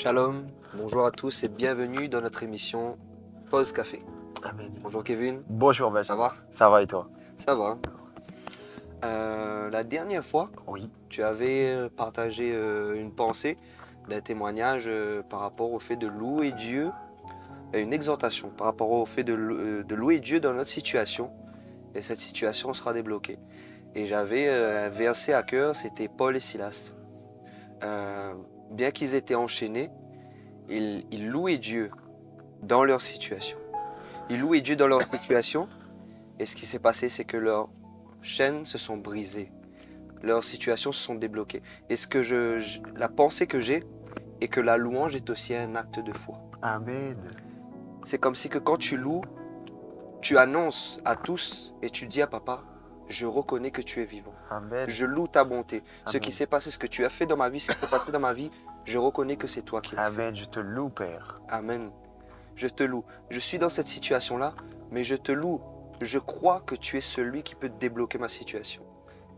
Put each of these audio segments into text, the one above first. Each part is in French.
Shalom, bonjour à tous et bienvenue dans notre émission Pause Café. Amen. Bonjour Kevin, Bonjour ça Benjamin. va? Ça va et toi? Ça va. La dernière fois, Oui. tu avais partagé une pensée, d'un témoignage par rapport au fait de louer Dieu, une exhortation par rapport au fait de louer Dieu dans notre situation et cette situation sera débloquée. Et j'avais un verset à cœur, c'était Paul et Silas. Euh, Bien qu'ils étaient enchaînés, ils louaient Dieu dans leur situation. Ils louaient Dieu dans leur situation. Et ce qui s'est passé, c'est que leurs chaînes se sont brisées. Leurs situations se sont débloquées. Et la pensée que j'ai est que la louange est aussi un acte de foi. Amen. C'est comme si que quand tu loues, tu annonces à tous et tu dis à papa, je reconnais que tu es vivant. Amen. Je loue ta bonté. Ce Amen. qui s'est passé, ce que tu as fait dans ma vie, ce qui s'est passé dans ma vie, je reconnais que c'est toi qui l'as fait. Amen. Je te loue, Père. Amen. Je te loue. Je suis dans cette situation-là, mais je te loue. Je crois que tu es celui qui peut débloquer ma situation.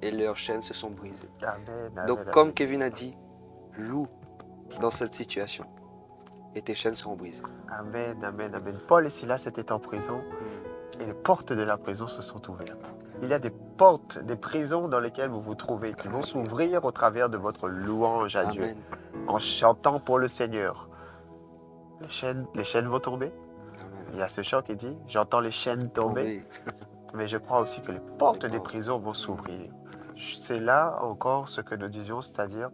Et leurs chaînes se sont brisées. Amen. Amen. Donc, Amen. comme Kevin a dit, loue dans cette situation. Et tes chaînes seront brisées. Amen. Amen. Amen. Paul et Silas étaient en prison et les portes de la prison se sont ouvertes. Il y a des portes, des prisons dans lesquelles vous vous trouvez qui vont s'ouvrir au travers de votre louange à Dieu. Amen. En chantant pour le Seigneur. Les chaînes vont tomber. Il y a ce chant qui dit « J'entends les chaînes tomber ». Mais je crois aussi que les portes des prisons vont s'ouvrir. C'est là encore ce que nous disions, c'est-à-dire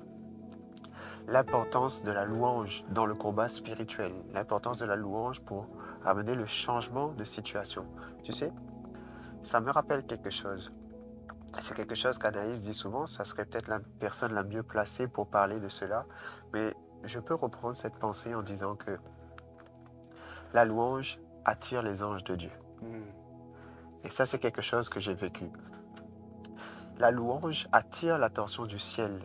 l'importance de la louange dans le combat spirituel, l'importance de la louange pour amener le changement de situation. Tu sais, ça me rappelle quelque chose. C'est quelque chose qu'Anaïs dit souvent, ça serait peut-être la personne la mieux placée pour parler de cela, mais je peux reprendre cette pensée en disant que la louange attire les anges de Dieu. Et ça, c'est quelque chose que j'ai vécu. La louange attire l'attention du ciel.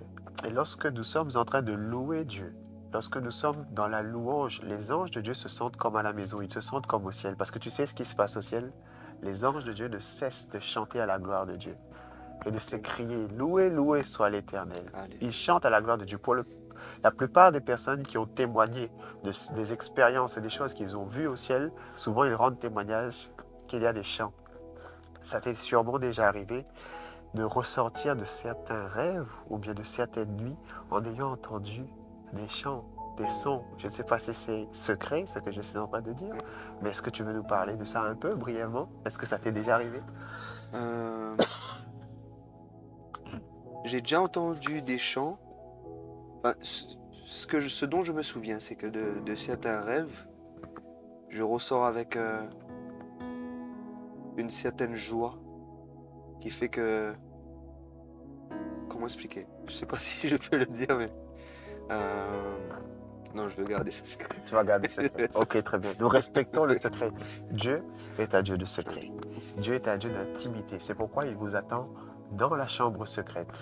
Et lorsque nous sommes en train de louer Dieu, lorsque nous sommes dans la louange, les anges de Dieu se sentent comme à la maison, ils se sentent comme au ciel. Parce que tu sais ce qui se passe au ciel? Les anges de Dieu ne cessent de chanter à la gloire de Dieu et de s'écrier « Loué, loué soit l'Éternel ». Ils chantent à la gloire de Dieu. Pour la plupart des personnes qui ont témoigné des expériences et des choses qu'ils ont vues au ciel, souvent ils rendent témoignage qu'il y a des chants. Ça t'est sûrement déjà arrivé de ressortir de certains rêves ou bien de certaines nuits en ayant entendu des chants, des sons. Je ne sais pas si c'est secret, ce que je suis en train de dire, mais est-ce que tu veux nous parler de ça un peu brièvement? Est-ce que ça t'est déjà arrivé? J'ai déjà entendu des chants. Enfin, ce dont je me souviens, c'est que de certains rêves, je ressors avec une certaine joie qui fait que... Comment expliquer? Je sais pas si je peux le dire, mais... Non, je veux garder ça secret. Tu vas garder ce secret. Ok, très bien. Nous respectons le secret. Dieu est un Dieu de secret. Dieu est un Dieu d'intimité. C'est pourquoi il vous attend dans la chambre secrète.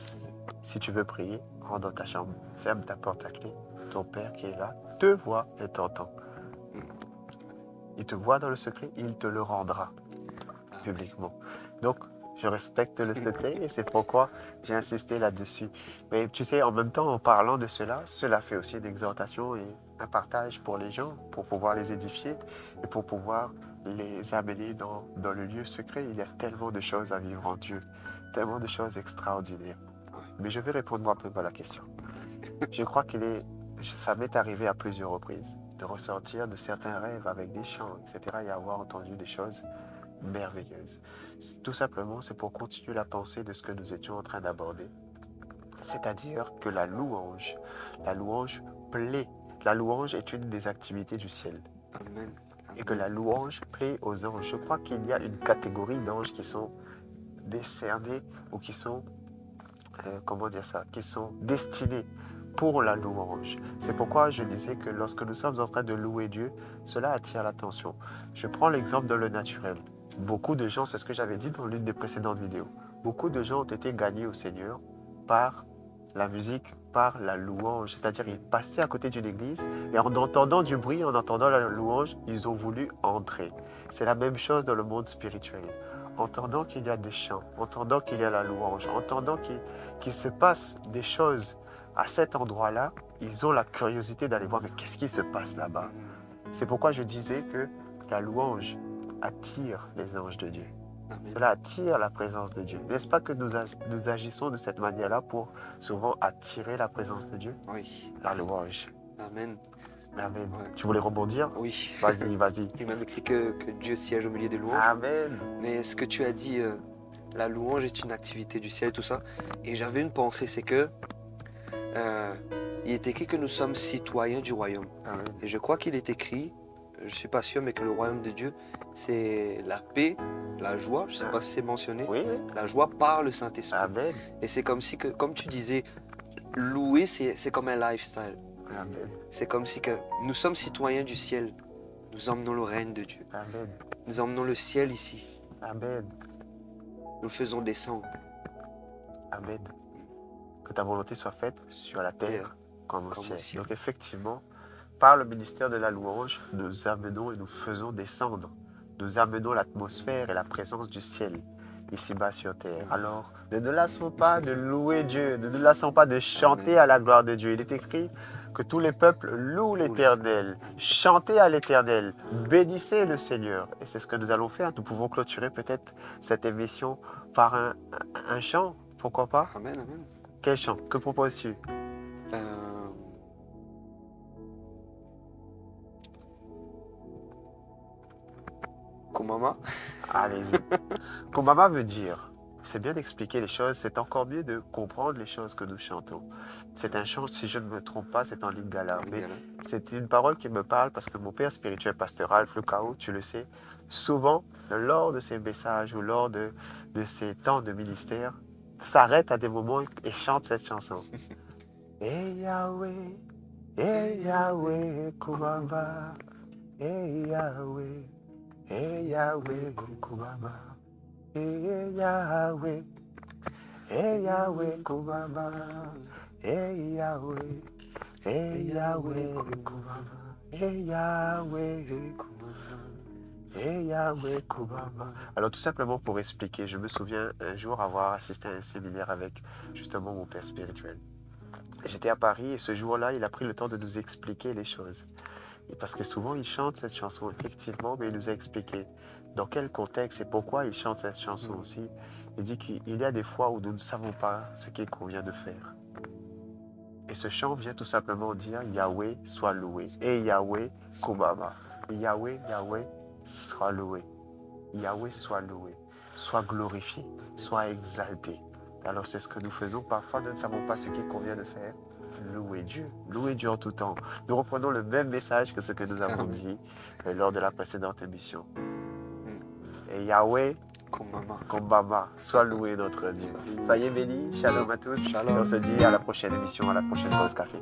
Si tu veux prier, rentre dans ta chambre, ferme ta porte à clé. Ton Père qui est là te voit et t'entend. Il te voit dans le secret, il te le rendra publiquement. Donc, je respecte le secret et c'est pourquoi j'ai insisté là-dessus. Mais tu sais, en même temps, en parlant de cela, cela fait aussi une exhortation et un partage pour les gens, pour pouvoir les édifier et pour pouvoir les amener dans le lieu secret. Il y a tellement de choses à vivre en Dieu, tellement de choses extraordinaires. Mais je vais répondre moi-même à la question. Je crois ça m'est arrivé à plusieurs reprises de ressortir de certains rêves avec des chants, etc. et avoir entendu des choses merveilleuse. Tout simplement, c'est pour continuer la pensée de ce que nous étions en train d'aborder. C'est-à-dire que la louange plaît. La louange est une des activités du ciel. Amen. Et que la louange plaît aux anges. Je crois qu'il y a une catégorie d'anges qui sont décernés ou qui sont, qui sont destinés pour la louange. C'est pourquoi je disais que lorsque nous sommes en train de louer Dieu, cela attire l'attention. Je prends l'exemple de le naturel. Beaucoup de gens, c'est ce que j'avais dit dans l'une des précédentes vidéos, beaucoup de gens ont été gagnés au Seigneur par la musique, par la louange. C'est-à-dire, ils passaient à côté d'une église et en entendant du bruit, en entendant la louange, ils ont voulu entrer. C'est la même chose dans le monde spirituel. Entendant qu'il y a des chants, entendant qu'il y a la louange, entendant qu'il se passe des choses à cet endroit-là, ils ont la curiosité d'aller voir, mais qu'est-ce qui se passe là-bas? C'est pourquoi je disais que la louange attire les anges de Dieu. Amen. Cela attire la présence de Dieu. N'est-ce pas que nous agissons de cette manière-là pour souvent attirer la présence de Dieu? Oui. La louange. Amen. Amen. Ouais. Tu voulais rebondir? Oui. Vas-y, vas-y. Il m'a écrit que Dieu siège au milieu des louanges. Amen. Mais ce que tu as dit, la louange est une activité du ciel, tout ça. Et j'avais une pensée, c'est que il est écrit que nous sommes citoyens du royaume. Amen. Et je crois qu'il est écrit, je ne suis pas sûr, mais que le royaume de Dieu, c'est la paix, la joie, je ne sais pas si c'est mentionné, Oui, oui. la joie par le Saint-Esprit. Amen. Et c'est comme si, comme tu disais, louer, c'est comme un lifestyle. Amen. C'est comme si que nous sommes citoyens du ciel. Nous emmenons le règne de Dieu. Amen. Nous emmenons le ciel ici. Amen. Nous le faisons descendre. Amen. Que ta volonté soit faite sur la terre comme au ciel. Donc effectivement, par le ministère de la louange, nous amenons et nous faisons descendre. Nous amenons l'atmosphère et la présence du ciel ici-bas sur terre. Alors, ne nous lassons pas de louer Dieu, ne nous lassons pas de chanter à la gloire de Dieu. Il est écrit que tous les peuples louent l'Éternel, chantez à l'Éternel, bénissez le Seigneur. Et c'est ce que nous allons faire. Nous pouvons clôturer peut-être cette émission par un chant, pourquoi pas? Amen, amen. Quel chant? Que proposes-tu? Kumama. Allez-y. Kumama veut dire, c'est bien d'expliquer les choses, c'est encore mieux de comprendre les choses que nous chantons. C'est un chant, si je ne me trompe pas, c'est en lingala. Mais c'est une parole qui me parle parce que mon père spirituel pastoral, Flukao, tu le sais, souvent, lors de ses messages ou lors de ses temps de ministère, s'arrête à des moments et chante cette chanson. Eh Yahweh, Kumama, eh Yahweh. Eh Yahweh, Kumama, eh Yahweh, Kumama, eh Yahweh, Kumama, eh Yahweh, Kumama. Alors tout simplement pour expliquer, je me souviens un jour avoir assisté à un séminaire avec justement mon père spirituel. J'étais à Paris et ce jour-là, il a pris le temps de nous expliquer les choses. Et parce que souvent, il chante cette chanson, effectivement, mais il nous a expliqué dans quel contexte et pourquoi il chante cette chanson aussi. Il dit qu'il y a des fois où nous ne savons pas ce qu'il convient de faire. Et ce chant vient tout simplement dire Yahweh soit loué. Et Yahweh, Kumama. Yahweh, soit loué. Yahweh soit loué. Soit glorifié. Soit exalté. Alors c'est ce que nous faisons. Parfois, nous ne savons pas ce qu'il convient de faire. Louer Dieu en tout temps. Nous reprenons le même message que ce que nous avons dit lors de la précédente émission. Et Yahweh, Kumama, soit loué notre Dieu. Soyez bénis, shalom à tous. Shalom. Et on se dit à la prochaine émission, à la prochaine pause café.